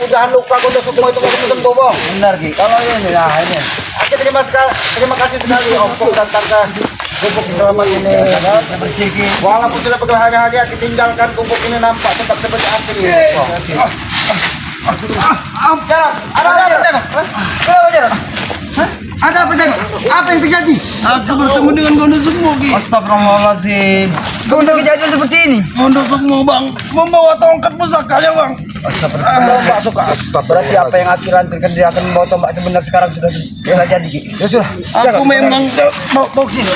jangan lupa gondok semua itu mau sembuh bang. Benar Ki. Kalau ini nah ini. Oke, terima kasih sekali Om dan Tante gubuk selamat ini. Bersih Ki. Walaupun sudah berharga-harga kita tinggalkan gubuk ini nampak tetap seperti asli. Ada apa Jago? Ada apa Jago? Apa yang terjadi? Aku bertemu dengan Gondok Sukmo Ki. Astagfirullahaladzim. Gondok kejadian seperti ini. Gondok Sukmo Bang membawa tongkat pusakanya Bang. Tombak suka. Berarti apa yang Aki rantirkan dia akan membawa tombak itu benar sekarang sudah jadi Ki. Ya sudah. Aku memang Bawa ke sini.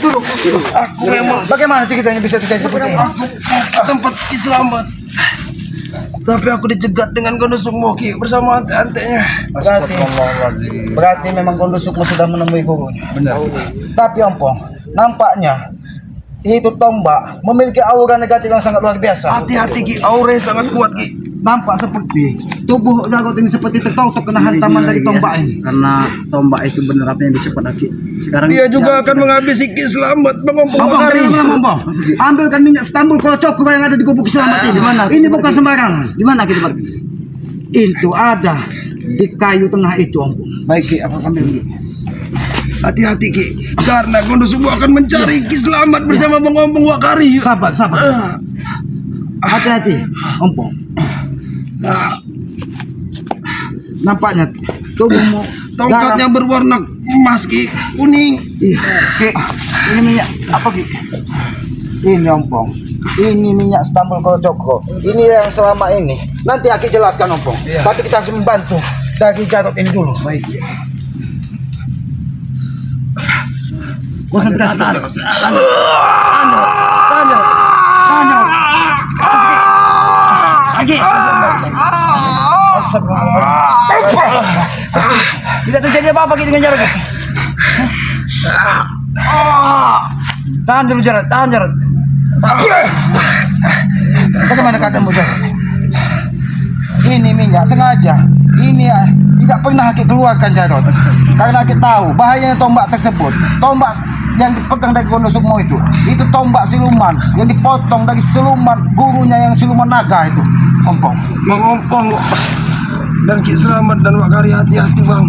Duduk. aku memang Bagaimana ceritanya bisa terjadi seperti ini? aku ke tempat selamat. Tapi aku dicegat dengan Gondok Sukmo Ki bersama ante-antenya. Berarti memang Gondok Sukmo sudah menemui gurunya. Benar. Tapi Ompong, nampaknya itu tombak memiliki aura negatif yang sangat luar biasa. Hati-hati Ki, auranya sangat kuat Ki. Nampak seperti tubuh Jagot ini seperti tertutup kena hantaman dari tombak ini. Karena tombak itu benar apa yang dicepat Aki. Sekarang Dia juga akan menghabisi Ki Selamat Bang Ompong Wakari. Ompong, ambilkan minyak Stambul Kolocokro yang ada di gubuk selamat ini. Ini bukan sembarangan. di mana kita pergi? Itu ada di kayu tengah itu, Ompong. Baik Ki, aku ambil Ki. Hati-hati Ki, karena Gondok Sukmo akan mencari Ki Selamat bersama Bang Ompong Wakari. Sabar. Hati-hati, Ompong. Nampaknya tubuhmu Tongkatnya berwarna emas Ki, kuning. Ki, ini minyak apa Ki? Ini Ompong. Ini minyak Stambul Kolocokro. Ini yang selama ini. Nanti Aki jelaskan Ompong. Tapi kita harus membantu dari Jarot ini dulu. Baik. Konsentrasi. Tidak terjadi apa-apa Ki dengan Jarot. Tahan dulu Jarot. Bagaimana keadaanmu Jarot? Ini minyak sengaja. Ini tidak pernah Aki keluarkan Jarot. Karena Aki tahu bahayanya tombak tersebut. Tombak yang dipegang dari Gondok Sukmo itu tombak siluman yang dipotong dari siluman gurunya yang siluman naga itu. Ompong. Bang Ompong dan Ki Selamat dan Wakari hati-hati Bang.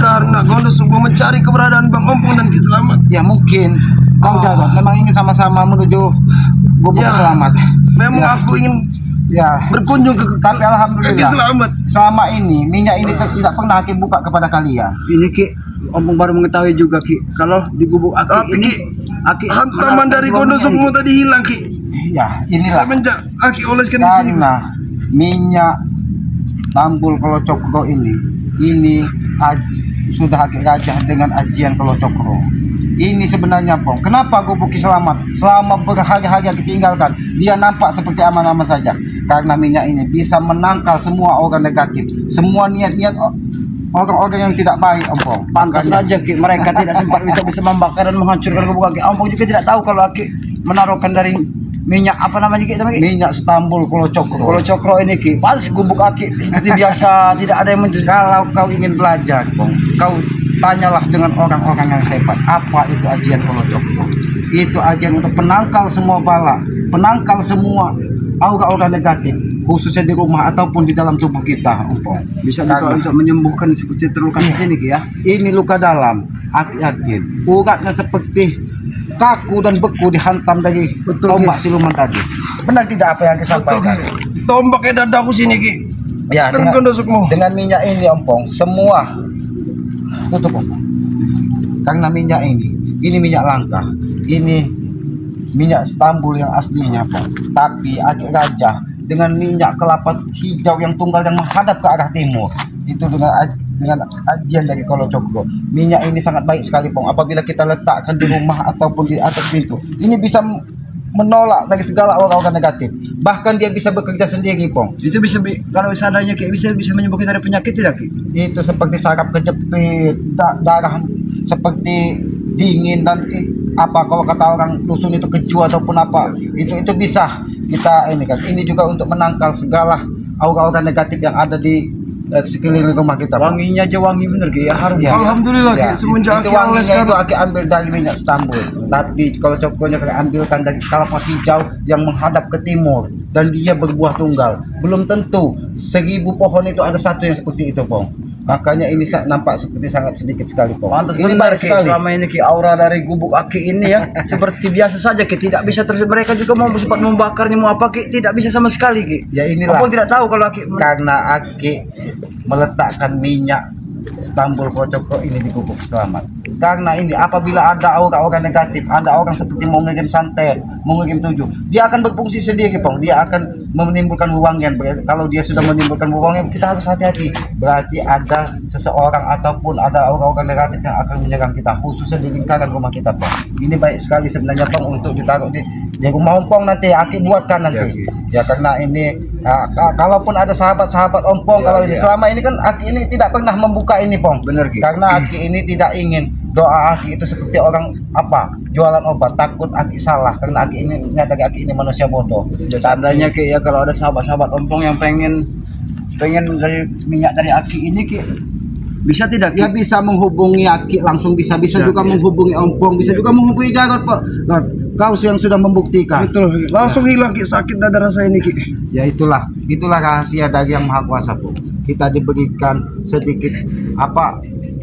Karena Gondok Sukmo mencari keberadaan Bang Ompong dan Ki Selamat. Ya mungkin Bang Jarot memang ingin sama-sama menuju gubuk Ya. selamat. Memang Ya. aku ingin Ya. berkunjung ke Tapi Ki alhamdulillah Selamat. selama ini minyak ini tidak pernah Aki buka kepada kalian. Ini Ki, Ompong baru mengetahui juga Ki, kalau di gubuk Aki Tapi ini Ki, Aki hantaman dari Gondok Sukmo tadi hilang Ki. Ya inilah Semenjak Aki oleskan di sini. karena minyak Stambul Kolocokro ini sudah Aki rajah dengan ajian Kolocokro. Ini sebenarnya Pong, kenapa gubuk Selamat selama berhari-hari ditinggalkan dia nampak seperti aman-aman saja? Karena minyak ini bisa menangkal semua orang negatif, semua niat-niat orang-orang yang tidak baik, Ompong. pantas saja Ki, mereka tidak sempat bisa membakar dan menghancurkan gubuk Aki. Ompong juga tidak tahu kalau Aki menaruhkan dari minyak apa namanya Ki? Minyak Stambul Kolocokro. Kalau cokro ini Ki, pas gubuk Aki seperti biasa tidak ada yang muncul. Kalau kau ingin belajar, Pong, kau tanyalah dengan orang-orang yang hebat. Apa itu ajian Kolocokro? Itu ajian untuk penangkal semua bala, penangkal semua aura-aura negatif, khususnya di rumah ataupun di dalam tubuh kita, Ompong. Bisa juga untuk menyembuhkan seperti terluka seperti ini Ki ya. Ini luka dalam, Aki yakin. Uratnya seperti kaku dan beku dihantam dari tombak siluman tadi. Benar tidak apa yang disampaikan? Tombaknya dadaku sini Ki. Ya, Dan Gondok Sukmo. dengan minyak ini Ompong, semua tutup Ompong. Karena minyak ini minyak langka. Ini minyak Stambul yang aslinya Ompong. Tapi Aki Raja dengan minyak kelapa hijau yang tunggal yang menghadap ke arah timur. Itu dengan ajian dari Kolocokro. Minyak ini sangat baik sekali Pong. Apabila kita letakkan di rumah ataupun di atas pintu, ini bisa menolak dari segala orang-orang negatif. Bahkan dia bisa bekerja sendiri Pong. Itu bisa kalau seandainya Ki bisa menyembuhkan dari penyakit tidak Ki? Itu seperti saraf kejepit, darah seperti dingin dan apa kalau kata orang dusun itu keju ataupun apa, itu bisa kita ini kan. Ini juga untuk menangkal segala aura-aura negatif yang ada di sekeliling rumah kita, Pong. Wanginya aja wangi bener Ki ya, harum. Ya. Alhamdulillah Ki, semenjak itu Aki wanginya oles itu kan. Aki ambil dari minyak Istanbul. Tapi kalau cokonya kami ambilkan dari kelapa hijau yang menghadap ke timur dan dia berbuah tunggal. Belum tentu 1000 pohon itu ada satu yang seperti itu, Pong. Makanya ini nampak seperti sangat sedikit sekali, Pong. Pantas Ini benar baik Ki, sekali. selama ini Ki aura dari gubuk Aki ini ya seperti biasa saja Ki, tidak bisa terus mereka juga mau sempat membakarnya mau apa Ki, tidak bisa sama sekali Ki. Ya inilah. Apa tidak tahu kalau Aki Karena Aki meletakkan minyak Istanbul Kocokro ini di gubuk selamat. Karena ini apabila ada aura-aura negatif, ada orang seperti mau ngirim santet, mau ngirim tujuh, dia akan berfungsi sendiri, Pong. Dia akan menimbulkan wewangian. Kalau dia sudah menimbulkan wewangian, kita harus hati-hati. Berarti ada seseorang ataupun ada aura-aura negatif yang akan menyerang kita, khususnya di lingkaran rumah kita, Pong. Ini baik sekali sebenarnya, Pong, untuk ditaruh di rumah Ompong nanti. Aki buatkan nanti. Ya karena ini kalaupun ada sahabat-sahabat Ompong, kalau ini selama ini kan Aki ini tidak pernah membuka ini, Pong. bener Ki. Karena Aki ini tidak ingin doa Aki itu seperti orang jualan obat, takut Aki salah karena Aki ini nyadari Aki ini manusia bodoh. Ya, seandainya Ki ya kalau ada sahabat-sahabat Ompong yang pengen dari minyak dari Aki ini Ki, bisa tidak Ki? Dia bisa menghubungi Aki langsung, bisa juga menghubungi Ompong, bisa juga menghubungi Jarot, Pak. Nah, kau yang sudah membuktikan. Betul, langsung hilang Ki sakit dada rasa ini Ki. Ya itulah rahasia dari Yang Maha Kuasa, Pong. Kita diberikan sedikit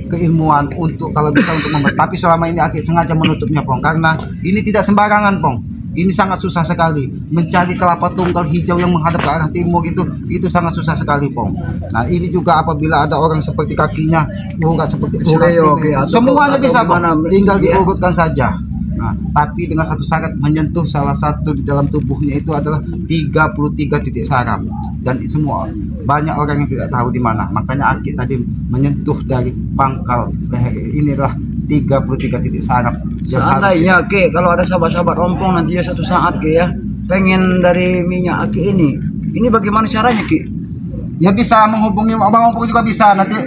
keilmuan untuk kalau bisa untuk tapi selama ini Aki sengaja menutupnya, Pong, karena ini tidak sembarangan, Pong. Ini sangat susah sekali mencari kelapa tunggal hijau yang menghadap ke arah timur, itu sangat susah sekali, Pong. Nah ini juga apabila ada orang seperti kakinya urat seperti urat Oke, ini, atau- semuanya atau bisa, Pong. gimana? Tinggal diurutkan saja. Nah, tapi dengan satu syarat, menyentuh salah satu di dalam tubuhnya itu adalah 33 titik saraf, dan semua banyak orang yang tidak tahu di mana. Makanya Aki tadi menyentuh dari pangkal leher, inilah 33 titik saraf yang harus Seandainya Ki kalau ada sahabat-sahabat Ompong nanti ya satu saat Ki ya pengen dari minyak Aki ini bagaimana caranya Ki? ya bisa menghubungi Abang Ompong, juga bisa nanti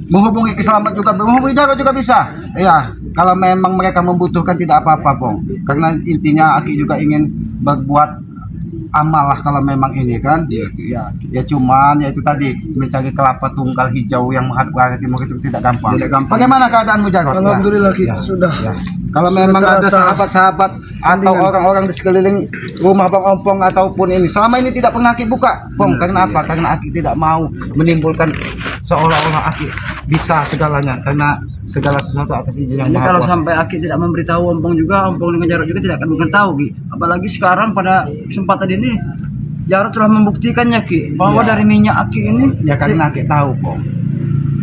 menghubungi Keselamat, juga menghubungi Jarot juga bisa. Ya kalau memang mereka membutuhkan tidak apa-apa, Pong, karena intinya Aki juga ingin berbuat amal lah kalau memang ini kan. Ya cuman ya itu tadi mencari kelapa tunggal hijau yang menghadap ke arah timur itu tidak gampang. Bagaimana keadaanmu, Jarot? Alhamdulillah Ki, Ya. sudah. Ya. Kalau Sudah memang ada terasa sahabat-sahabat atau orang-orang di sekeliling rumah Bang Ompong ataupun ini selama ini tidak pernah Aki buka, Pong. Karena apa? Karena Aki tidak mau menimbulkan seolah-olah Aki bisa segalanya, karena segala sesuatu atas izin yang Ini Maha kalau Kuasa. sampai Aki tidak memberitahu Ompong juga, Ompong dengan Jarot juga tidak akan mungkin tahu Ki. Apalagi sekarang pada kesempatan ini Jarot telah membuktikannya Ki bahwa Ya. dari minyak Aki ini Ya karena Aki tahu, Pong,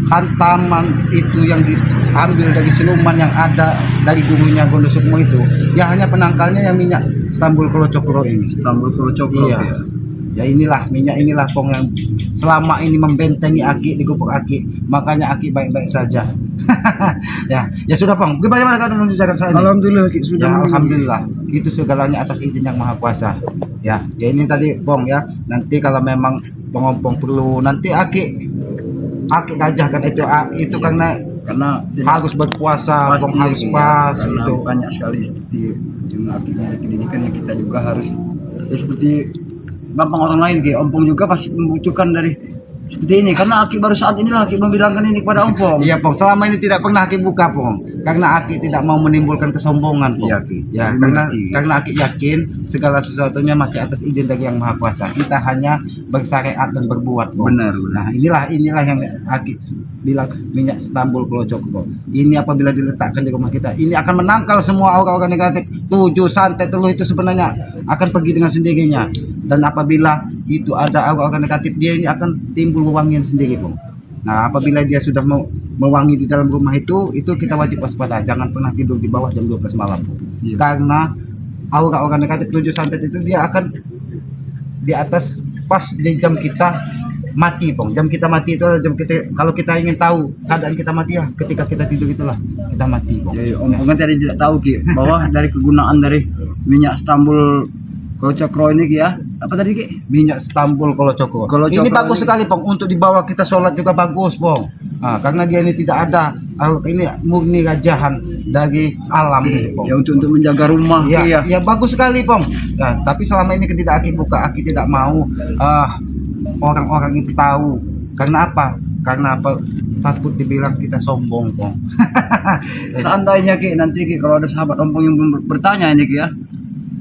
hantaman itu yang diambil dari siluman yang ada dari gurunya Gondosukmo itu, ya hanya penangkalnya yang minyak Istanbul Kocokro ini. Istanbul Kocokro. Iya. Ya inilah minyak inilah, Pong, yang selama ini membentengi Aki di gubuk Aki. Makanya Aki baik-baik saja. ya sudah, Pong. Bagaimana keadaan menunjukkan saya? Alhamdulillah Ki, sudah. Ya, alhamdulillah. Itu segalanya atas izin Yang Maha Kuasa. Ya ini tadi, Pong, ya. Nanti kalau memang Bang Ompong perlu nanti Aki gajahkan itu karena harus berpuasa, Pong, harus pas karena itu. banyak sekali seperti yang Aki miliki ini kan yang kita juga harus ya seperti gampang orang lain Ki. Ompong juga pasti membutuhkan dari seperti ini karena Aki baru saat inilah Aki membilangkan ini kepada Ompong. Iya, Pong, selama ini tidak pernah Aki buka, Pong, karena Aki tidak mau menimbulkan kesombongan, Pong. Iya, Ki. Ya, karena Aki yakin segala sesuatunya masih atas izin dari Yang Maha Kuasa. Kita hanya bersyariat dan berbuat, Pong. Benar. Nah, inilah yang Aki bilang minyak Istanbul Kocokro. Ini apabila diletakkan di rumah kita, ini akan menangkal semua aura-aura negatif. 7 santet teluh itu sebenarnya akan pergi dengan sendirinya. Dan apabila itu ada aura-aura negatif, dia ini akan timbul wewangian sendiri, Pong. Nah, apabila dia sudah mewangi di dalam rumah itu kita wajib waspada. Jangan pernah tidur di bawah jam 12 malam, Pong. Iya. Karena aura-aura negatif 7 santet itu dia akan di atas pas di jam kita mati, Pong. Jam kita mati itu adalah jam kita, kalau kita ingin tahu keadaan kita mati, ya ketika kita tidur itulah kita mati, Pong. Ya, Ompong kan tadi tidak tahu Ki bahwa dari kegunaan dari minyak Istanbul Kocokro ini Ki ya. Apa tadi Ki? Minyak Istanbul Kocokro. Kocokro Ini bagus ini- sekali, Pong, untuk dibawa kita sholat juga bagus, Pong. Nah, karena dia ini tidak ada ini murni rajahan dari alam ini, Pong. Ya untuk menjaga rumah Ya, Ki ya. ya bagus sekali, Pong. Nah, tapi selama ini tidak Aki buka, Aki tidak mau orang-orang itu tahu. Karena apa? Karena apa? Takut dibilang kita sombong, Pong. Seandainya Ki, nanti Ki kalau ada sahabat ompong yang bertanya ini Ki ya,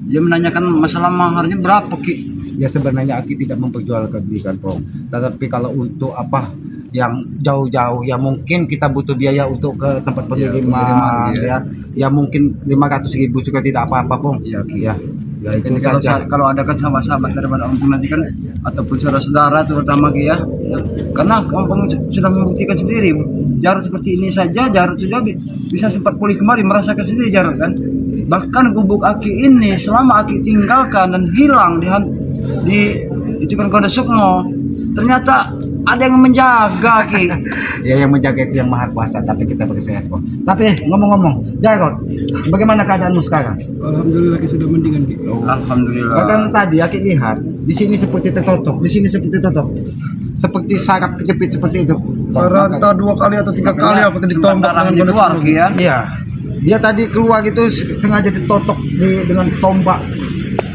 dia menanyakan masalah maharnya berapa Ki? Ya sebenarnya Aki tidak memperjualkan diri kan, Pong. Tetapi kalau untuk apa yang jauh-jauh ya mungkin kita butuh biaya untuk ke tempat pengiriman pengiriman, ya. Ya mungkin 500.000 juga tidak apa-apa, Pong. Iya, Ki. Ya. Ya itu Jadi kalau, saja. kalau ada kan sahabat-sahabat daripada ompong nanti kan ataupun saudara-saudara terutama Ki ya, karena ompong sudah membuktikan sendiri Jarod seperti ini saja, Jarod sudah bisa sempat pulih kembali, merasakan sendiri Jarod kan. Bahkan gubuk Aki ini selama Aki tinggalkan dan hilang di itu kan Gondok Sukmo, ternyata ada yang menjaga Ki. Ya yang menjaga itu yang maha kuasa, tapi kita bersehat, Pong. Tapi ngomong-ngomong, Jarod, bagaimana keadaanmu sekarang? Alhamdulillah sudah mendingan Ki. Alhamdulillah. Kadang tadi Aki lihat di sini seperti tertutup, di sini seperti tertutup, seperti sarap kejepit seperti itu. Rata 2 kali atau 3 kali aku tadi Sempat tombak darahnya dengan keluar Ki ya. Iya, dia tadi keluar itu sengaja ditotok dengan tombak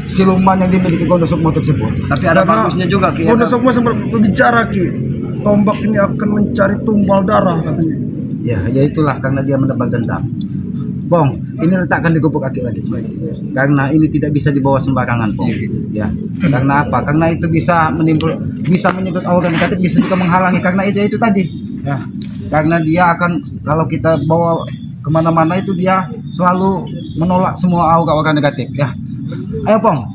siluman yang dimiliki Gondok Sukmo tersebut. Tapi ada bagusnya juga Ki. Gondok Sukmo sempat berbicara Ki, tombak ini akan mencari tumbal darah katanya. Ya itulah karena dia menebak dendam. Bong, ini letakkan di gubuk Aki lagi. Karena ini tidak bisa dibawa sembarangan, Bong. Ya. Karena apa? Karena itu bisa menyedot aura negatif, bisa juga menghalangi. Karena itu tadi. Ya. Karena dia akan kalau kita bawa kemana-mana itu dia selalu menolak semua aura negatif. Ya. Ayo, Bong.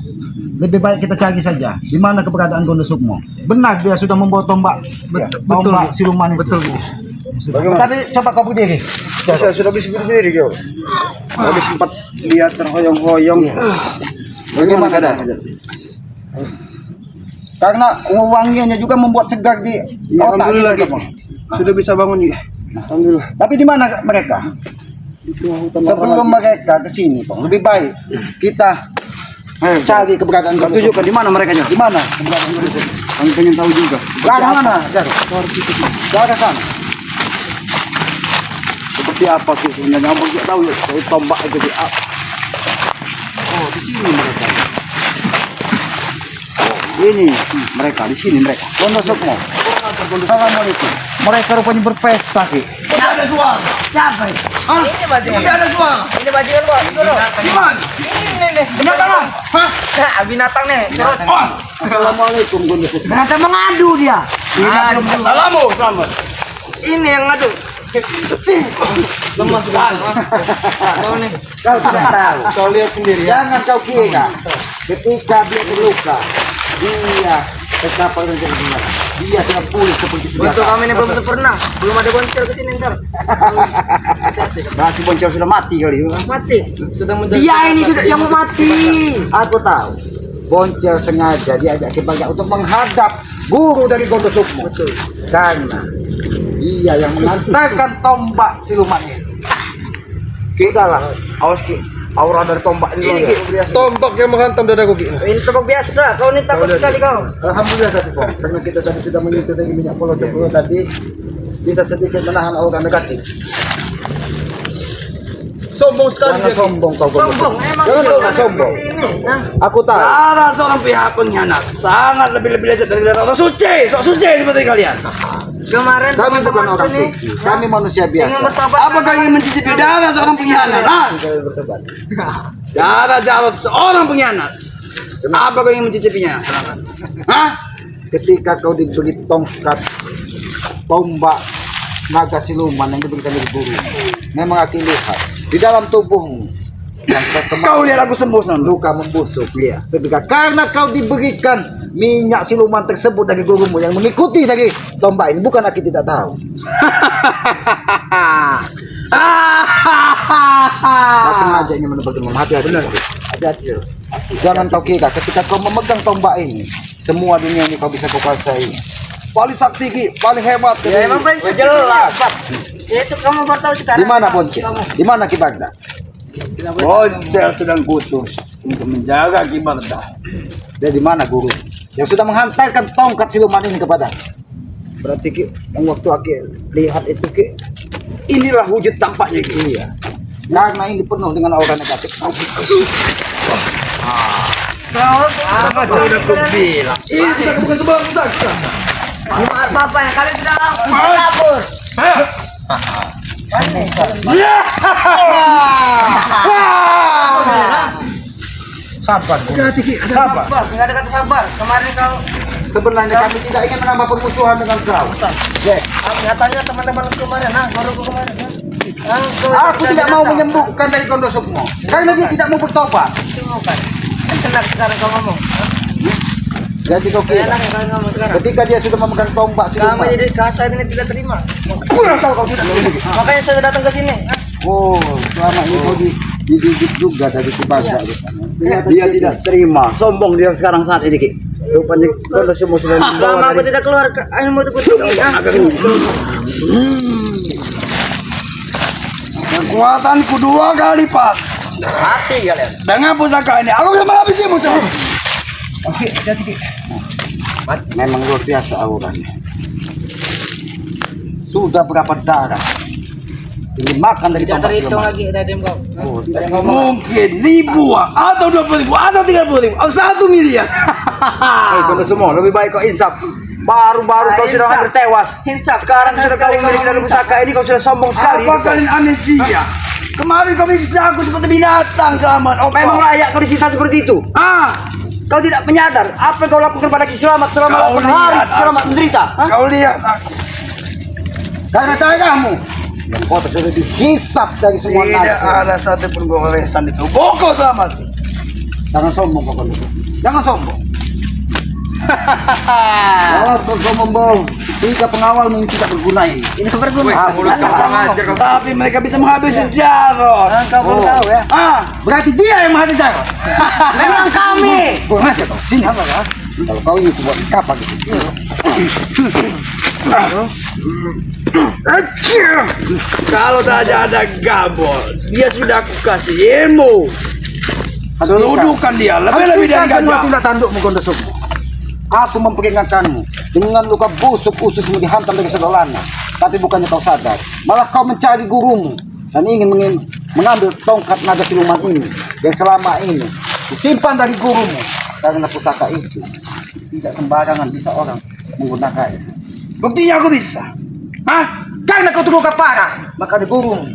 Lebih baik kita cari saja di mana keberadaan Gondok Sukmo. Benar dia sudah membawa tombak, tombak siluman itu. Betul. Tapi coba kau berdiri. Saya sudah bisa berdiri Ki. Habis sempat lihat terhoyong-hoyong. Bagaimana keadaan? Karena wanginya juga membuat segar di Ya, otak alhamdulillah kita, Ki. Bang. Sudah bisa bangun Ki. Alhamdulillah. Tapi di mana mereka? Di tengah hutan Sebelum mereka ke sini, Bang, lebih baik kita cari keberadaan Gondok Sukmo. tunjukkan di mana mereka Di mana keberadaan Gondok Sukmo? Kami pengen tahu juga. Ke arah mana? Ke arah sana. Seperti apa sih sebenarnya? Abang tidak tahu ya. Kalau tombak itu di Oh, di sini mereka. ini mereka di sini mereka. Gondok Sukmo. Assalamualaikum. Mereka rupanya berpesta, Ki. ada suara. Siapa ini? Ini bajingan. Ada suara. Ini bajingan gua. Itu loh. Gimana? Ini nih. Binatang. Hah? Nah, binatang nih. Terus. Oh. Assalamualaikum Gondok Sukmo. Binatang mengadu dia. Salamu, selamat. Ini yang ngadu. Lemas sekali. Tahu nih. Kau tidak tahu. Kau lihat sendiri ya. Jangan kau kira ketika dia terluka, dia terkapar dan terluka. Dia sudah pulih seperti sedia. Untuk kami ini belum pernah. Belum ada boncel ke sini ntar. berarti boncel sudah mati kali. Mati. Sedang menjaga. Dia ini sudah yang mau mati. Aku tahu. Boncel sengaja diajak ke Bagja untuk menghadap guru dari Gondok Sukmo. Karena dia yang mengantarkan tombak siluman ini. Sudahlah, awas Ki. Aura dari tombak ini. Tombak yang menghantam dadaku Ki. Ini tebak biasa. Kau ini takut sekali kau. Alhamdulillah tadi, Bang. Karena kita tadi sudah menyentuh dari minyak polo tadi bisa sedikit menahan aura negatif. Sombong sekali Jangan dia. Ki. sombong kau. Gondok Sombong. Sukmo. Emang Jangan dia kau orang sombong. seperti ini. Nah, Aku tahu. Ada seorang pihak pengkhianat sangat lebih-lebih lezat dari orang suci, sok suci seperti kalian. kemarin Kami bukan teman-teman orang ini suci. Kami manusia ingin biasa. bertobat. Apakah ingin mencicipi darah seorang pengkhianat? Hah? Kami bertobat. Darah Jarod seorang pengkhianat. Apa kau ingin mencicipinya? Hah? Ketika kau diberi tongkat tombak naga siluman yang diberikan dari guru, memang aku lihat di dalam tubuhmu yang Kau lihat aku sembuh sana. luka membusuk dia. Sebab karena kau diberikan minyak siluman tersebut dari gurumu yang mengikuti dari tombak ini, bukan aku tidak tahu. Kau sengaja ingin menebak demam. Hati-hati. Hati-hati. Jangan kau kira ketika kau memegang tombak ini, semua dunia ini kau bisa kau kuasai. Paling sakti Ki, paling hebat. Ya emang prinsip jelas. Ya itu kamu baru tahu sekarang. Di mana Boncel? Kamu. Di mana Ki Bagda? Boncel sedang kutus untuk menjaga Ki Bagda. Dia di mana guru? Yang sudah menghantarkan tongkat siluman ini kepada. Berarti Ki, yang waktu aku lihat itu Ki, Inilah wujud tampaknya Ki. iya. Karena ini penuh dengan aura negatif. Kau Apa kau udah kubilang? Ini sudah bukan sebuah pusaka. Gimana apa yang kalian sudah kabur? Sabar. Sabar. Sabar, nggak ada kata sabar. Kemarin kau Sebenarnya kami tidak ingin menambah permusuhan dengan kau. nyatanya teman-teman kemarin, baruku kemarin. Aku tidak mau menyembuhkan dari kondosukmu. Karena dia tidak mau bertobat. Kan enak sekarang kau ngomong. Jadi kau kira Enak kau ngomong sekarang. ketika dia sudah memegang tombak Kamu siluman. jadi kasar ini tidak terima. Kau tidak memiliki. Makanya saya datang ke sini. Oh, selama ini kau dididik juga dari kebaga. Dia tidak terima. Sombong dia sekarang saat ini, Ki. Rupanya kalau semua sudah Selama dibawa aku dari tidak keluar, ilmu itu kutungi. Kekuatanku 2 kali lipat. Hati kalian. Dengan pusaka ini, aku bisa menghabisi musuh. Oke, jadi Ki. Memang luar biasa auranya. Sudah berapa darah? Ini makan dari Tidak tombak terhitung siluman. lagi dari kau. Oh, tidak. Mungkin ribuan atau 20.000 atau 30.000 atau 1 miliar. Kalau semua lebih baik kau insaf. Baru-baru kau sudah Insaf. hampir tewas. Insaf. Sekarang sudah kau memiliki dalam pusaka ini kau sudah sombong sekali. Apa kalian amnesia? Kemarin kau bisa aku seperti binatang selamat. Oh, Memang layak kau disiksa seperti itu. Kau tidak menyadar apa yang kau lakukan pada Ki Selamat selama Kau 8 hari lihat aku. Selamat menderita. Kau lihat aku. Karena kamu yang kau sudah dihisap dari semua Tidak nafsu. ada satupun goresan di tubuhku selamat. Jangan sombong kau kondusuk. Jangan sombong. Walaupun kau membawa 3 pengawal yang tidak berguna ini. Ini berguna. Mulut kau kurang ajar kau. Tapi mereka bisa menghabisi Jarod. Kau belum tahu ya. Berarti dia yang menghajar Jarod. Memang kami. Kurang aja kau. Sini. Kalau kau ini buat kapal gitu. Kalau saja ada Gabor, dia sudah aku kasih ilmu. Seluduhkan dia lebih-lebih dari Hentikan semua gajah. tindak tandukmu kondusukmu. Aku memperingatkanmu dengan luka busuk ususmu dihantam dari sedolana. Tapi bukannya kau sadar, malah kau mencari gurumu dan ingin mengambil tongkat naga siluman ini yang selama ini disimpan dari gurumu. Karena pusaka itu tidak sembarangan bisa orang menggunakannya. Buktinya aku bisa. Karena kau terluka parah, maka di gurumu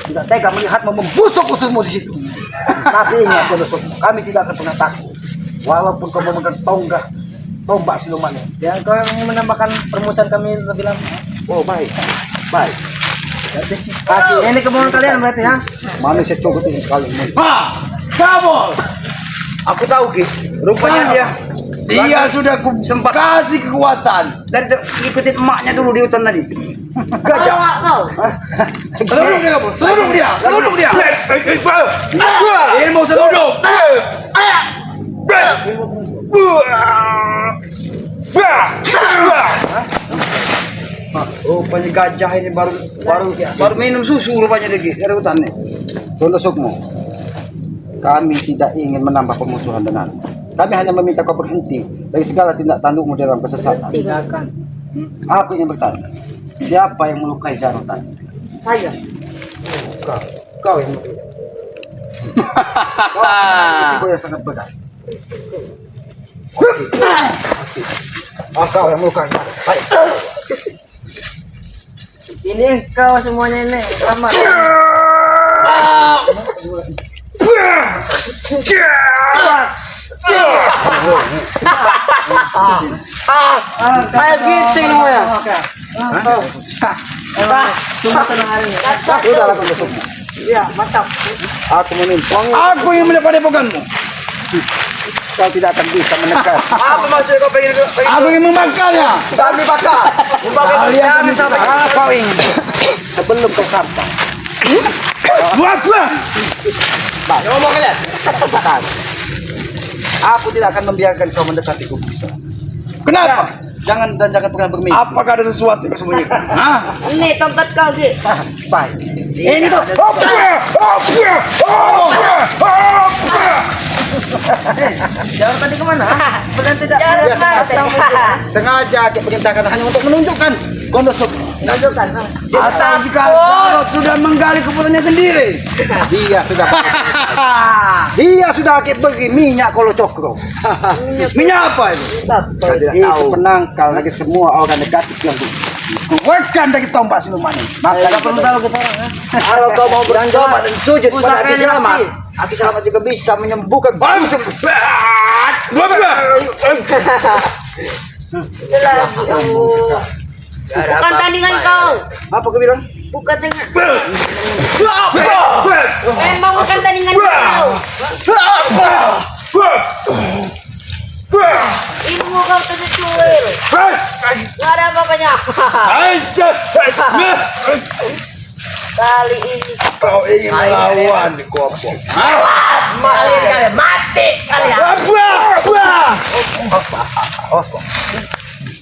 tidak tega melihatmu membusuk ususmu di situ. Tapi ingat kondusukmu, kami tidak akan pernah takut. Walaupun kau memegang tombak siluman ini. Yang kau ingin menambahkan permusuhan kami lebih lama. Oh baik, baik. Hati. Ini kemauan kalian berarti ya. Manusia coba ini sekali. Gabor, Aku tahu Ki. Rupanya dia sudah ku kasih kekuatan. dan ikutin emaknya dulu di hutan tadi. Gajah. Kau. Seluduk dia, Gabor. Seluduk dia. Seluduk dia. Ilmu seluduk. Rupanya gajah ini baru minum susu rupanya lagi dari hutan nih. Kondusukmu, kami tidak ingin menambah permusuhan dengan. Kami hanya meminta kau berhenti dari segala tindak tandukmu dalam kesesatan. Tinggalkan. Aku ingin bertanya, siapa yang melukai Jarod tadi? Saya. Kau yang melukai. Risiko yang sangat berat. Pasti. Kau yang melukai Jarod. Baik. Ini kau semuanya ini. Selamat. Kayak giting lu ya. Cuma senang hari ini. Sudahlah kondusukmu. Iya, mantap. Aku meminta. Aku yang mendepan-depanmu. Kau tidak akan bisa menekan. Apa maksudnya kau pengen Aku yang membakarnya. kami bakar? Kalian Jangan sampai Kau ingin sebelum kau sampai. Buat gua. ngomong kalian. Bukan. Aku tidak akan membiarkan kau mendekati kubus. Kenapa? Jangan pernah bermimpi. Apakah ada sesuatu yang kau sembunyikan? Ini tongkat kau sih. Baik. Ini tuh. Jangan tadi kemana? Bukan tidak. Dia sengaja dia perintahkan hanya untuk menunjukkan kondusuk Tunjukkan. Atau jika Jarod sudah menggali keputusannya sendiri. Dia sudah dia sudah akib bagi minyak kalau cokro. Minyak apa itu? Saya tidak tahu. Penangkal lagi semua orang negatif yang kuatkan dari tombak siluman ini. Maka Tidak perlu tahu kita orang. Kalau kau mau bertobat dan sujud pada Aki Selamat, Aki Selamat juga bisa menyembuhkan. Jelas. Bukan tandingan kau. apa kau bilang? Bukan tandingan. Memang bukan tandingan kau. Ilmu kau tuh cuil. Gak ada apa-apanya. Kali ini Kau ingin melawan di kopong. Malin kalian, mati kalian.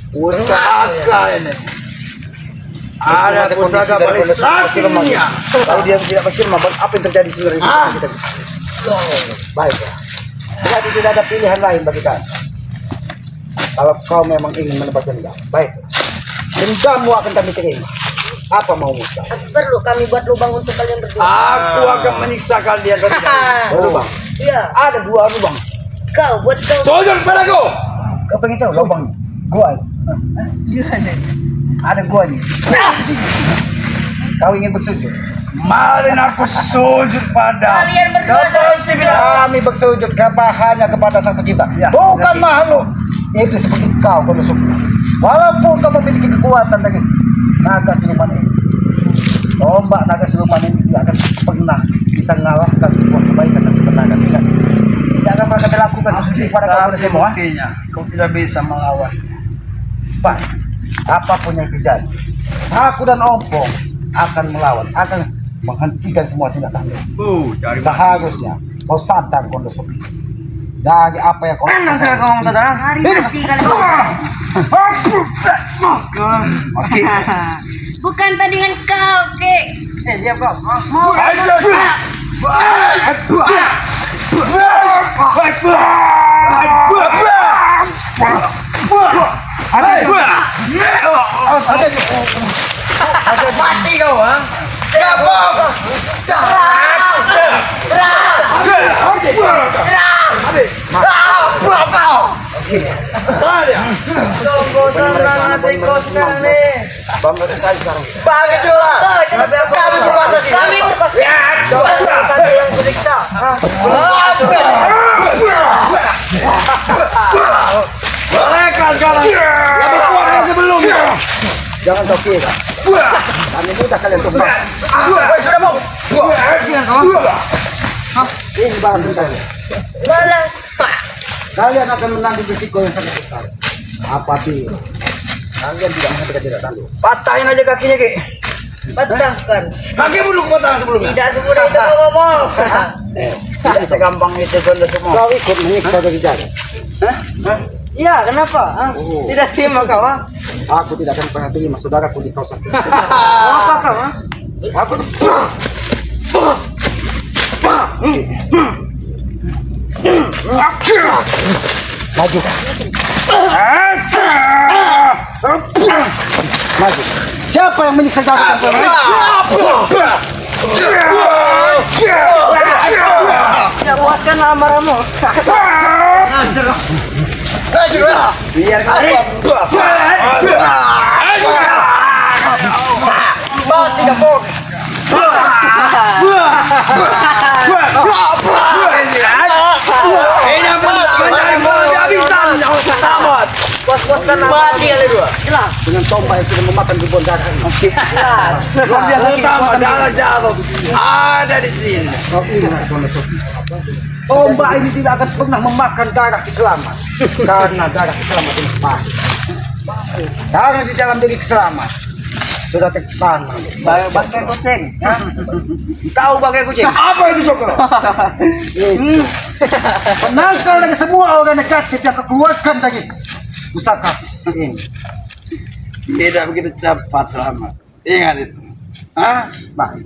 Pusaka ini. Ada pusaka paling sakitnya. Kalau dia tidak bersilma, apa yang terjadi sebenarnya? Kita baik ya. Berarti tidak ada pilihan lain bagi kami. Kalau kau memang ingin mendapatkan dendam, baik. Dendammu akan kami terima. Apa mau muka? perlu kami buat lubang untuk kalian berdua. Aku akan menyiksa kalian. Lubang. Iya, Ada 2 lubang. kau buat kau. Sujud padaku. Kau pengen tahu lubang? Gua. Ada gua nih. Kau ingin bersujud? Mari aku sujud pada. Kalian berdua Seperti bilang. Kami bersujud hanya kepada Sang Pencipta, bukan makhluk. Itu seperti kau nusuk. Walaupun kau memiliki kekuatan dari naga siluman ini, tombak naga siluman ini tidak akan pernah bisa mengalahkan sebuah kebaikan dari naga siluman. Tidak akan pernah dilakukan kepada kau semua. Buktinya, kau tidak bisa melawan. Pak, apapun yang terjadi, aku dan Ompong akan melawan, akan menghentikan semua tindakan. Cari Seharusnya kau sadar kondisi dari apa yang kau lakukan. saudara. Hari mati kalian. Bukan tandingan kau, Kek. Diam kau. Mau Mati kau, ha? Tunggu tenang hatiku sekarang nih. Bagi juga. Kami berkuasa sih. Kami berkuasa. Coba tadi yang periksa. mereka sekarang lebih kuat dari sebelumnya. Jangan kau kira kami mudah kalian tumbang. Sudah mau. Ini balasan kalian. balas. Kalian akan menanggung risiko yang sangat besar apabila kalian tidak menghentikan tidak tangguh. Patahin aja kakinya, Ki. Patahkan. Kaki dulu patah sebelumnya. Tidak semudah itu kau ngomong. Tidak segampang itu sudah semua. Kau ikut menyiksa dari jalan. Iya, kenapa? Hah? Tidak terima kau, ha? Aku tidak akan pernah terima saudaraku di kawasan. Mau apa kau, ha? Aku maju. Maju. Siapa yang menyiksa jalan? Ya, puaskan amarahmu. Biar Mati kamu. ini mencari penghabisan tamat. Puas-puaskan mati kali dua. Jelas. Dengan tombak yang sudah memakan ribuan darah ini. Jelas. Terutama darah Jarod ada di sini. Kau ingat Sofi, tombak ini tidak akan pernah memakan darah Kiselamat karena darah Kiselamat ini pahit. Darah di dalam diri Kiselamat sudah tertanam. Bangkai kucing. Ha? Kau bangkai kucing. Apa itu Cokro? Penangkal dari semua orang negatif yang kekeluarkan dari pusaka ini. Tidak begitu cepat selamat. Ingat itu. Hah? Baik.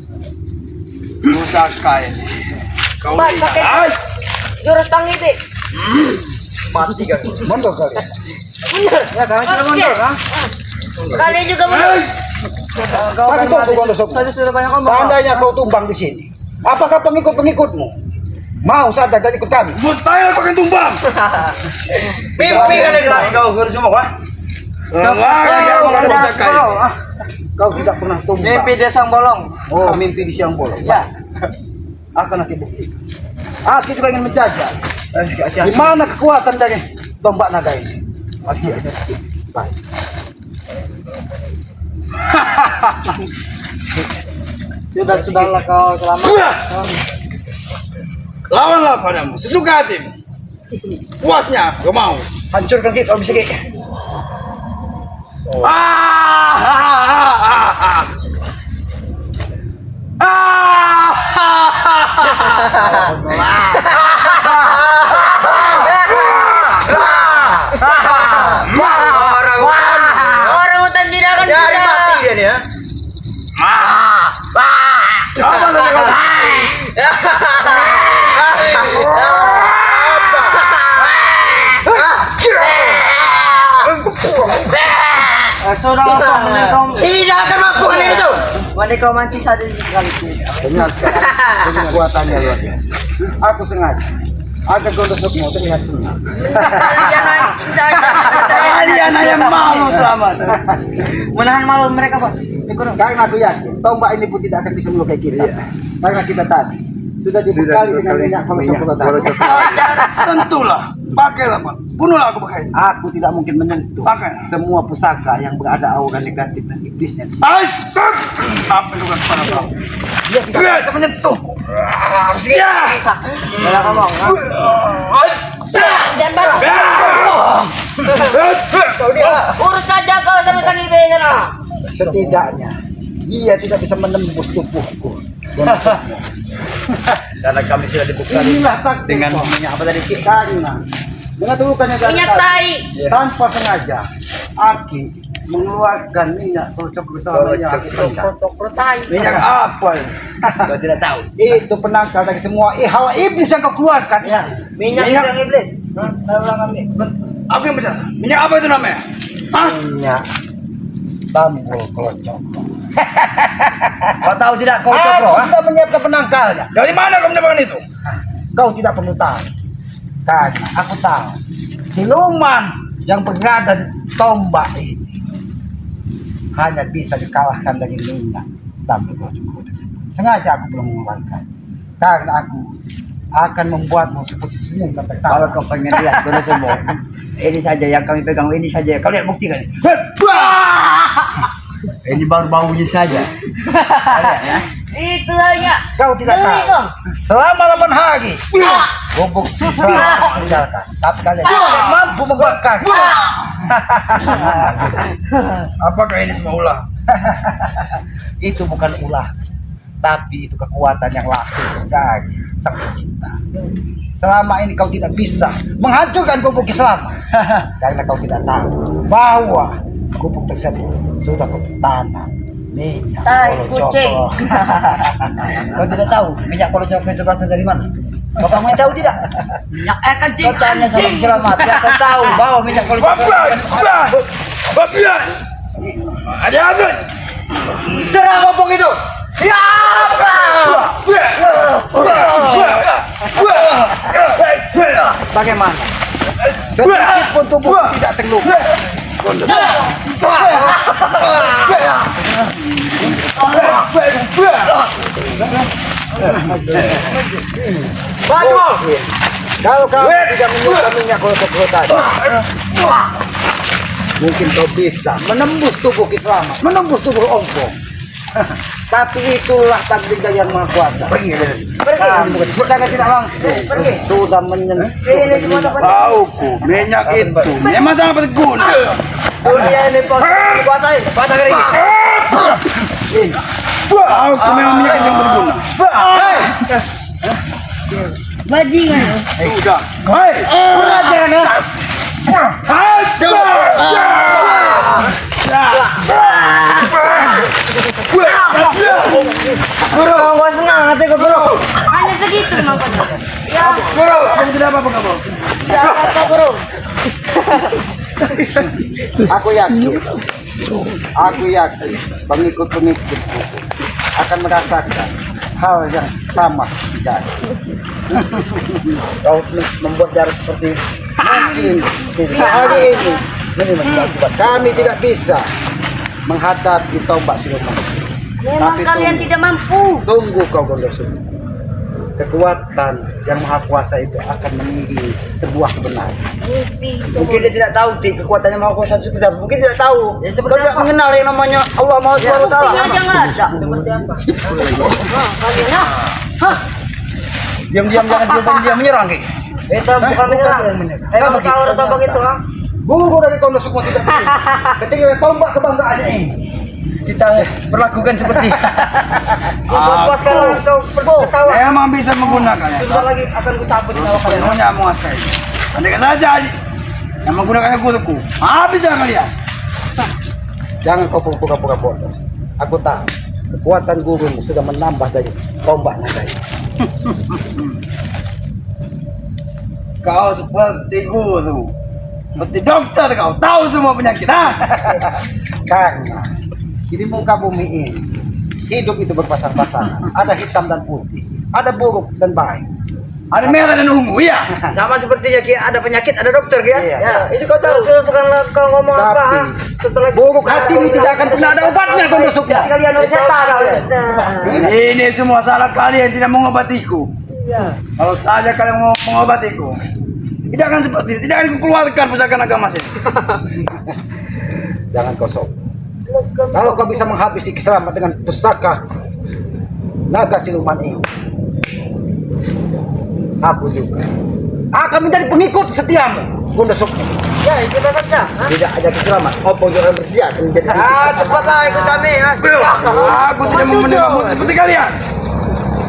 Pusaka ini. Kau Bat, pakai lihat. jurus tangi, Dek. Mati kan. Mondok kalian. Bener. Ya, kau sudah mundur, ha? Kalian juga mundur. Kau Bakit akan kau mati. gundusok? Saja sudah banyak omong. Seandainya kau tumbang di sini, apakah pengikut-pengikutmu mau sadar dan ikut kami? Mustahil aku akan tumbang. Mimpi kan lagi kau guru semua. Selagi aku ada Sakai. Kau tidak pernah tumbang. Mimpi dia sang bolong. Oh, mimpi di siang bolong. Ya. Akan aku buktikan. Aku juga ingin menjajah. Di mana kekuatan dari tombak naga ini? Baik. Sudahlah kau selamat. Lawanlah padamu, sesuka hatimu. Puasnya, kau mau. Hancurkan kita, kau bisa Ki. Orang hutan tidak akan bisa. Dia nih ya. Coba saja kau. Sudah apa? Tidak akan mampu kalian itu. Mending kau mancing saja kali ini. Ternyata kekuatannya luar biasa. Aku sengaja agar gondosokmu terlihat senang. Kalian mancing saja. Kalian hanya malu selamat. Menahan malu mereka, Bos. Karena aku yakin tombak ini pun tidak akan bisa melukai kita. Karena kita tadi sudah dibekali dengan minyak kalau Tentulah, pakailah Pak. Bunuhlah aku pakai. Aku tidak mungkin menyentuh Pakai. semua pusaka yang berada aura negatif dan iblisnya. Stop! Apa yang kau kepada kau? Dia tidak bisa menyentuh. Jangan ngomong. Jangan balas. Urus saja kau sama Talibe sana. Setidaknya dia tidak bisa menembus tubuhku. Karena kami sudah dibukali Inilah taktik dengan Bos. minyak apa tadi? Karena dengan tulukannya dari Minyak tadi, tai. tanpa sengaja Aki mengeluarkan minyak kocok bersamanya Aki pencak. Protai. Minyak apa? Kau tidak tahu. Itu penangkal dari semua hawa iblis yang kau keluarkan ya. Minyak Minyak. yang iblis. Aku yang bicara. Minyak apa itu namanya? Hah? Minyak Istanbul kocok. Kau tahu tidak kau Aku cokro? sudah menyiapkan penangkalnya. Dari mana kau mendapatkan itu? Kau tidak perlu tahu. Karena aku tahu siluman yang berada di tombak ini hanya bisa dikalahkan dari minyak Istanbul kocok. Sengaja aku belum mengeluarkan. Karena aku akan membuatmu seperti senyum dan Kalau tertawa. kau pengen lihat guru semua, ini saja yang kami pegang, ini saja. Kau lihat buktikan. Ini baru baunya saja. Itu hanya. Kau tidak Beli tahu. kau. Selama 8 hari, gubuk selalu meninggalkan. Tapi kalian tidak mampu menguatkan. Apakah ini semua ulah? Itu bukan ulah, tapi itu kekuatan yang lahir dari sang pencipta. Selama ini kau tidak bisa menghancurkan gubuk Islam karena kau tidak tahu bahwa gubuk tersebut sudah kau tanam minyak Tai kolo kucing. cokro. Kau tidak tahu minyak kalau cokro itu berasal dari mana? Bapakmu tahu tidak? Minyak kencing. Kau tanya sama selamat. Ya kau tahu bahwa minyak kalau cokro. Bapak! Ada apa? Serah gubuk itu. Ya! Bagaimana? Sedikit pun tubuh tidak terluka. Oke. Kalau kamu tidak menyuka minyak kolo tadi, mungkin kau bisa menembus tubuh Islam, menembus tubuh ompong. Tapi itulah takdir dari yang maha kuasa. Pergi. Secara tidak langsung sudah menyentuh. Tauku, minyak itu memang sangat berguna. Dunia ini kuasai. Patah kali. Tauku memang minyak yang berguna. Bajingan. Sudah. Hei, kurang Guru, gua senang hati gua, Guru. Hanya segitu mampanya. Guru, kamu tidak apa-apa kamu. Siapa Guru? Aku yakin Aku yakin pengikut-pengikut akan merasakan hal yang sama seperti Jari. Kau membuat Jari seperti mungkin hari ini mengakibat kami tidak bisa menghadapi tombak siluman. Memang Tapi kalian tunggu. tidak mampu. Tunggu kau Gondosuke. Kekuatan yang maha kuasa itu akan meninggi sebuah kebenaran. Mimpi. Mungkin dia tidak tahu kekuatannya mau kuasa kita. Mungkin tidak tahu. Ya, Kau seperti tidak apa? mengenal yang namanya Allah Maha Subhanahu wa Taala. Buktinya aja nggak ada. Seperti apa? Kalian Diam-diam jangan diam menyerang Ki. Itu bukan menyerang. Emang tahu atau begitu, ha? Guru dari Gondosuke tidak bisa. Ketika tombak kebanggaannya ini Kita perlakukan seperti Puas kalau kau tertawa. memang bisa menggunakannya. Sebentar lagi akan ku cabut nyawa kalian. Semuanya menguasai. Andai saja yang menggunakan guruku, habis kalian. jangan kau pura-pura bodoh. Aku tahu kekuatan gurumu sudah menambah dari tombak naga ini. Kau seperti guru, seperti dokter, kau tahu semua penyakit, ha? Karena di muka bumi ini hidup itu berpasang-pasangan, ada hitam dan putih, ada buruk dan baik. Ada merah dan ungu, iya. Sama sepertinya Ki, ada penyakit, ada dokter Ki. Iya. Ya, itu kau tahu. Terus sekarang kau ngomong apa? Tapi, ha? Setelah buruk hatimu tidak akan pernah ada obatnya, Gondosuke. Kalian setan kalian. Ini semua salah kalian tidak mengobatiku. Iya. Kalau saja kalian mau mengobatiku, tidak akan seperti ini. Tidak akan kukeluarkan pusaka naga emas ini. Jangan kau sombong. Kalau kau bisa menghabisi keselamatan dengan pusaka naga siluman ini, aku juga akan menjadi pengikut setiamu, Gondosuke. Ya, kita saja. ha? Tidak aja keselamatan, Oppo juga bersedia akan menjadi Cepatlah ikut kami. ha? Aku tidak mau menerima seperti kalian.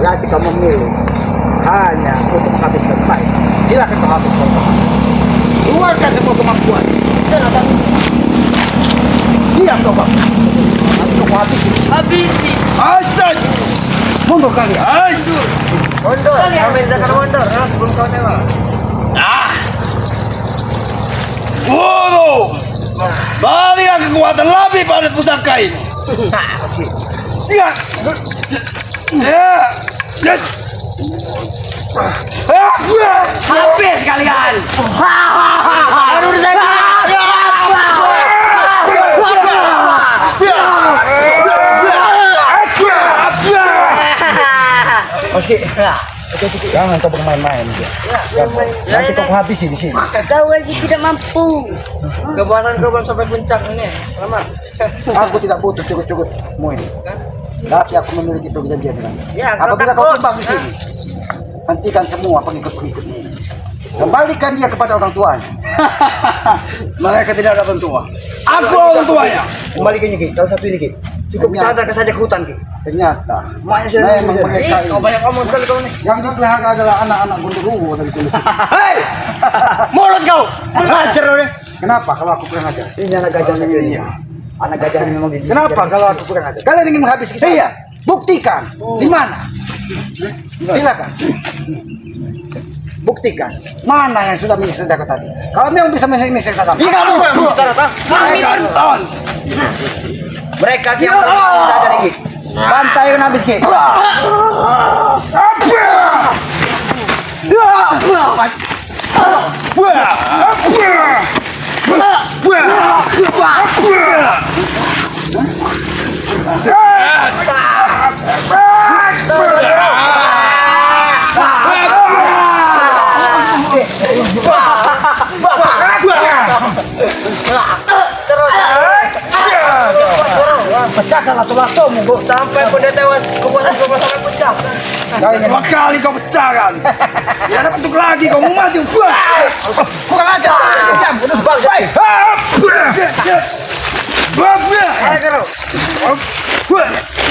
Berarti kau memilih hanya untuk menghabiskan baik. Silakan kau habiskan. Keluarkan semua kemampuan. Diam kau bang. Nanti kau habisi. Habisi. Asal. Mundur kalian. Asal. Mondor. Kami akan mondor. ha, Sebelum kau tembak. Guru, berikan kekuatan lebih pada pusaka ini. Ya. Ya. Ya. Habis kalian. Aduh, saya. Oke. Jangan kau bermain-main dia. Nanti kau habisi di sini. Kau lagi tidak mampu. Kekuatan kau belum sampai puncak ini. Selamat. Aku tidak butuh cukup-cukupmu ini. Tapi aku memiliki perjanjian dengan. Ya, Apabila kau kau takut. tumbang di sini, hentikan semua pengikut-pengikutmu. Kembalikan dia kepada orang tuanya. Mereka tidak ada orang tua. Aku orang tuanya. Kembalikan Ki. Kau satu ini Ki. Cukup kita antarkan saja ke hutan Ki. Ternyata Maknya sudah memang mereka kau ini banyak ngomong sekali kau nih. yang dipelihara adalah anak-anak Gondoruo dari kulit. Hei, mulut kau. Mengajar nih. Kenapa kalau aku kurang ajar? Ini anak gajahnya ini. Anak gajahnya memang gini. Kenapa kalau aku kurang ajar? Kalian ingin menghabisi saya? Iya. Buktikan. Di mana? Silakan. Buktikan. Mana yang sudah menyiksa aku tadi? Kami yang bisa menyiksa kami. Iya kamu. Kami Kanton. Mereka yang tidak ada Ki. Bantai kan habis Ki. Pecahkan lato-latomu, Bu. Sampai pun dia tewas, kekuatan kau sampai puncak. Kau ingin Dua kali kau pecahkan. Tidak ada bentuk lagi kau mau mati. kurang ajar. Diam, udah sebab. Baik.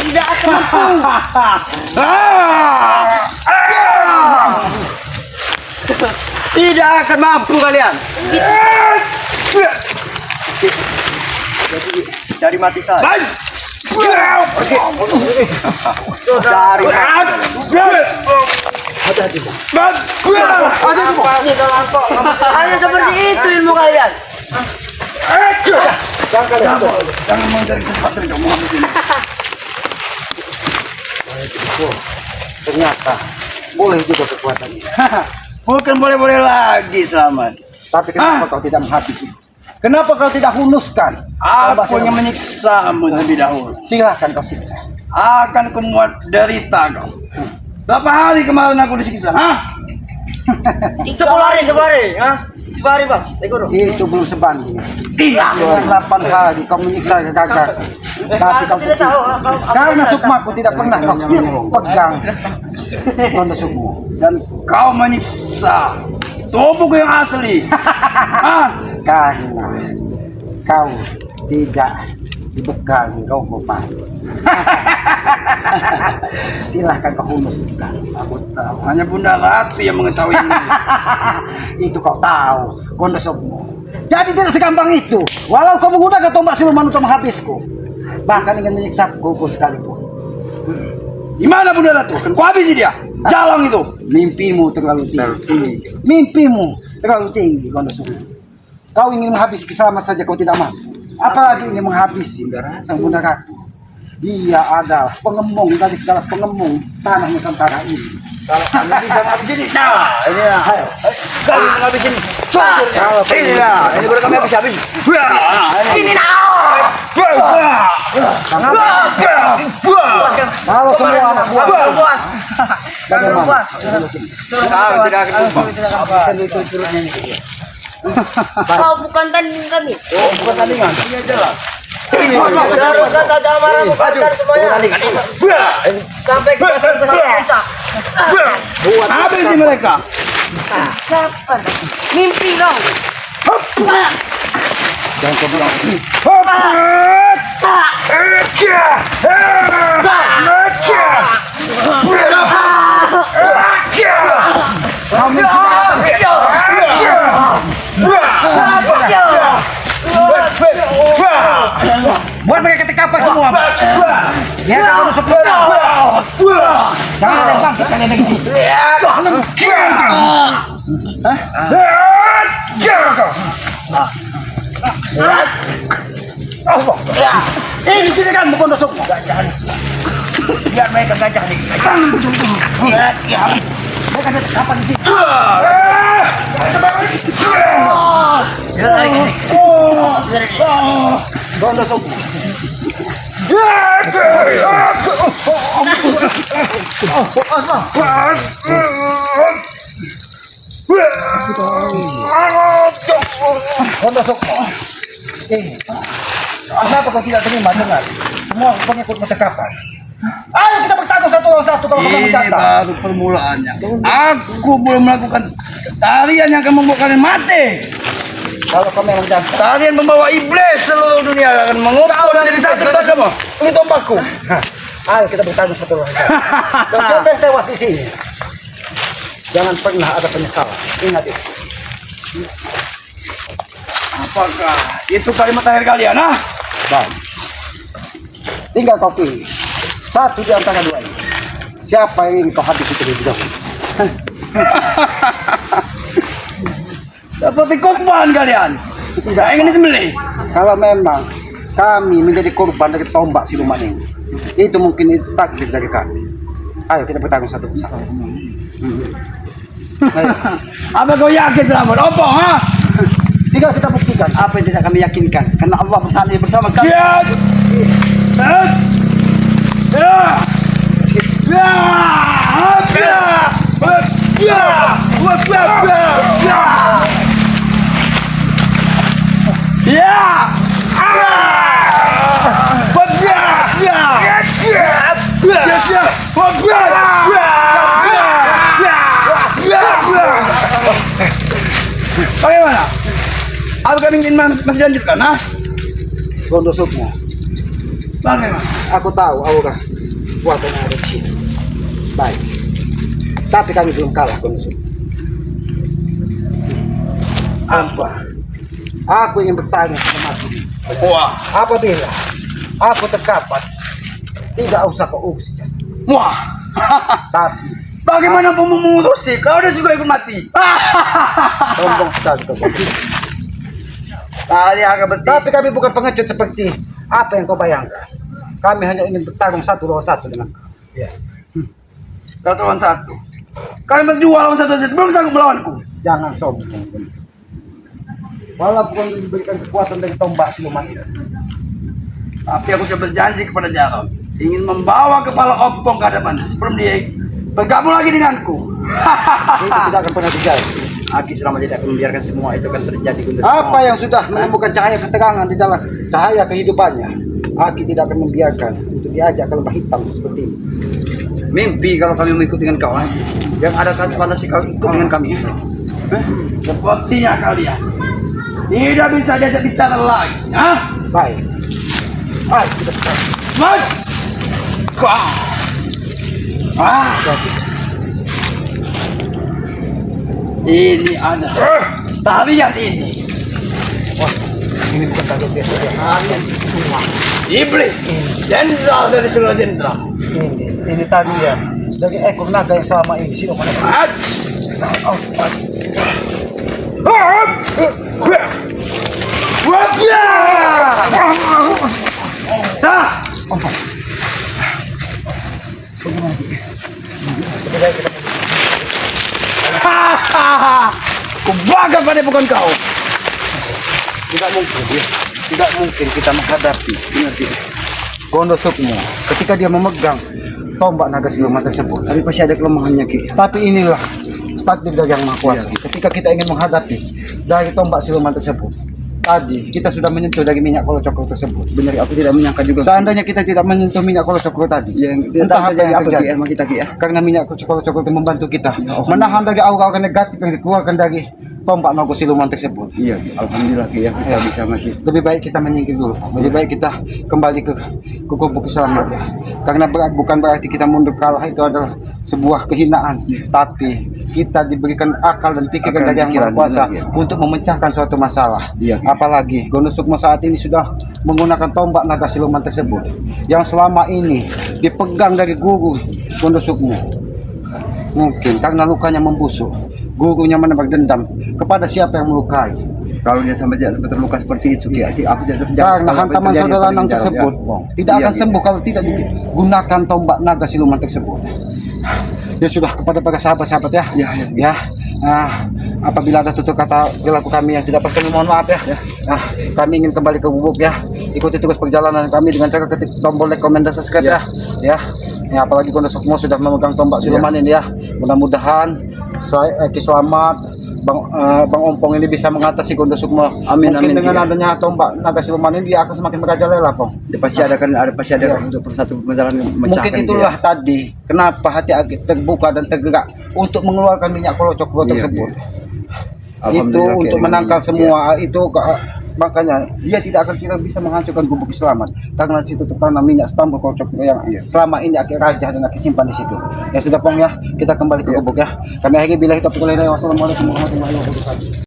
tidak akan mampu. Tidak akan mampu kalian. Cari mati saja. Cari Hanya seperti itu ilmu kalian. Jangan kalian itu. Jangan mencari kesempatan kamu habis ini. Ternyata boleh juga kekuatannya. Bukan boleh-boleh lagi, Selamat. Tapi kenapa kau tidak menghabisi? Kenapa kau tidak hunuskan? Aku yang menyiksamu lebih dahulu. Silahkan kau siksa. Akan kumuat derita kau. Berapa hari kemarin aku disiksa? Hah? Sepuluh hari, ha? 10 hari, Bos. Guru. Itu belum sebanding. Iya. Dengan 8 hari kau menyiksa gagak. Tapi kau Tidak tahu. karena sukmaku tidak pernah kau pegang tanda sukmu. Dan kau menyiksa tubuhku yang asli. Hah? Karena kau tidak dibekali rombongan. Silahkan kau hunuskan. Aku tahu. Hanya Bunda Ratu yang mengetahui ini. Itu kau tahu, Gondosokmu. Jadi tidak segampang itu. Walau kau menggunakan tombak siluman untuk menghabisku, bahkan ingin menyiksa kuku sekalipun. Di mana Bunda Ratu? Kan ku habisi dia. Jalang itu. Mimpimu terlalu tinggi. Mimpimu terlalu tinggi, Gondosokmu. Kau ingin menghabisi Kiselamat saja kau tidak mampu. Apalagi ingin menghabisi sang Bunda Ratu. Dia adalah pengemung dari segala pengemung tanah Nusantara ini. Kalau kamu bisa habis ini. Nah, ini lah. Ayo. Kami habis ini. Ini lah. Ini baru kami habis habis. Ini Kalau semua anak buah Puas. bagaimana? Puas. tidak akan lupa. Kau bukan tanding kami. Oh, bukan tandingan. Ini aja lah. Harus kata amarah bukan semuanya. Sampai ke pasar puncak. Habis sih mereka. Kapan? Mimpi kau. Jangan kau bilang buat mereka ketik apa semua. Ya kau nusuk jangan ada yang bangkit kalian lagi sini. Ini tidak kan bukan nusuk. Biar mereka gajah nih. Mereka ada apa di sini? Gondos kenapa kau tidak terima dengar semua pengikut Metekapan? Ayo kita bertarung satu lawan satu kalau kamu Ini mencatat. baru permulaannya. Aku belum melakukan tarian yang akan membuat kalian mati. Kalau kamu yang mencatat, Kalian membawa iblis seluruh dunia akan mengumpul menjadi satu kita semua. Ini tombakku. ayo kita bertarung satu lawan satu. Dan siapa yang tewas di sini? Jangan pernah ada penyesalan. Ingat itu. Apakah itu kalimat akhir kalian? Ah? Baik. Tinggal kau pilih satu di antara dua ini. Siapa yang ingin kau habisi terlebih dahulu? Seperti korban kalian. Tidak ingin disembelih. Kalau memang kami menjadi korban dari tombak siluman ini, itu mungkin itu takdir dari kami. Ayo kita bertarung satu bersama. Ayo. Apa kau yakin Selamat? Opong, ha? Tinggal kita buktikan apa yang tidak kami yakinkan. Karena Allah bersama kami. Siap. Bagaimana? Apa kami ingin masih lanjutkan, ha? Gondosukmu. Bagaimana? Aku tahu aura buatan yang ada di sini. Baik. Tapi kami belum kalah Gondosuk. Apa? Aku ingin bertanya sama mati. Wah, Apabila aku terdapat, tidak usah kau urus jasad. wah. Tapi Bagaimana pun memutusi? Kau udah juga ikut mati. sombong sekali kau. Tali agak betul. Tapi kami bukan pengecut seperti apa yang kau bayangkan. Kami hanya ingin bertarung 1 lawan 1 dengan kau. 1 lawan 1. Kalian berdua lawan 1 saja, belum sanggup melawanku. Jangan sombong. Walaupun diberikan kekuatan dari tombak siluman itu. Tapi aku sudah berjanji kepada Jarod, ingin membawa kepala Ompong ke hadapannya sebelum dia bergabung lagi denganku. Itu tidak akan pernah terjadi. Aki selama tidak akan membiarkan semua itu akan terjadi. Apa yang sudah menemukan cahaya keterangan di dalam cahaya kehidupannya, Aki tidak akan membiarkan untuk diajak ke lembah hitam seperti ini. Mimpi kalau kami mengikuti dengan kau, yang ada kan fantasi kau ikut dengan kami. Sepertinya kalian tidak bisa diajak bicara lagi. Baik. Ayo kita bicara. Mas! Ini ada. Kalian ini. Ini bukan target biasa. Kalian iblis. Jenderal dari seluruh jenderal. Ini tadi ya dari ekor naga yang selama ini siluman. Kubangga pada bukan kau. Tidak mungkin ya. Tidak mungkin kita menghadapi Gondo Sukmo ketika dia memegang tombak naga siluman tersebut. Tapi pasti ada kelemahannya, Ki. Tapi inilah takdir dari Yang Maha Kuasa. Ketika kita ingin menghadapi dari tombak siluman tersebut, tadi kita sudah menyentuh dari minyak kolo cokro tersebut. Benar, aku tidak menyangka juga. Seandainya kita tidak menyentuh minyak kolo cokro tadi, Yang entah apa yang terjadi. sama kita, Ki, ya. Karena minyak kolo cokro itu membantu kita menahan dari aura-aura negatif yang dikeluarkan dari tombak naga siluman tersebut. Iya, alhamdulillah, Ki, ya. Kita bisa masih. Lebih baik kita menyingkir dulu. Lebih baik kita kembali ke kubu selamat ya. Karena bukan berarti kita mundur kalah, itu adalah sebuah kehinaan. Tapi kita diberikan akal dan pikiran dari Yang Maha Kuasa untuk memecahkan suatu masalah. Iya. Apalagi Gondo Sukmo saat ini sudah menggunakan tombak naga siluman tersebut yang selama ini dipegang dari guru Gondo Sukmo. Mungkin karena lukanya membusuk, gurunya menebak dendam kepada siapa yang melukai. Kalau dia sampai terluka seperti itu, Ki, aku tidak terjadi. Karena hantaman saudara Lanang tersebut tidak akan sembuh kalau tidak digunakan tombak naga siluman tersebut. Ya sudah, kepada para sahabat-sahabat ya. Ya. Apabila ada tutur kata perilaku kami yang tidak pas, kami mohon maaf ya. Kami ingin kembali ke gubuk ya. Ikuti terus perjalanan kami dengan cara ketik tombol like, komen, dan subscribe ya. Ya, apalagi Gondo Sukmo sudah memegang tombak siluman ini ya. Mudah-mudahan Ki selamat. Bang Ompong ini bisa mengatasi Gondo Sukmo. Amin, mungkin amin, dengan ya. adanya tombak naga siluman ini dia akan semakin merajalela, Pong. Pasti ada untuk satu permasalahan memecahkan. Mungkin itulah tadi kenapa hati Aki terbuka dan tergerak untuk mengeluarkan minyak kolo cokro tersebut. Itu untuk menangkal semua itu. Makanya dia tidak akan bisa menghancurkan gubuk selamat karena di situ tertanam minyak stambul kolo cokro yang selama ini Aki rajah dan Aki simpan di situ. Ya sudah, Pong ya, kita kembali ke gubuk ya. Kami akhiri bila kita pukul. Wassalamualaikum warahmatullahi wabarakatuh.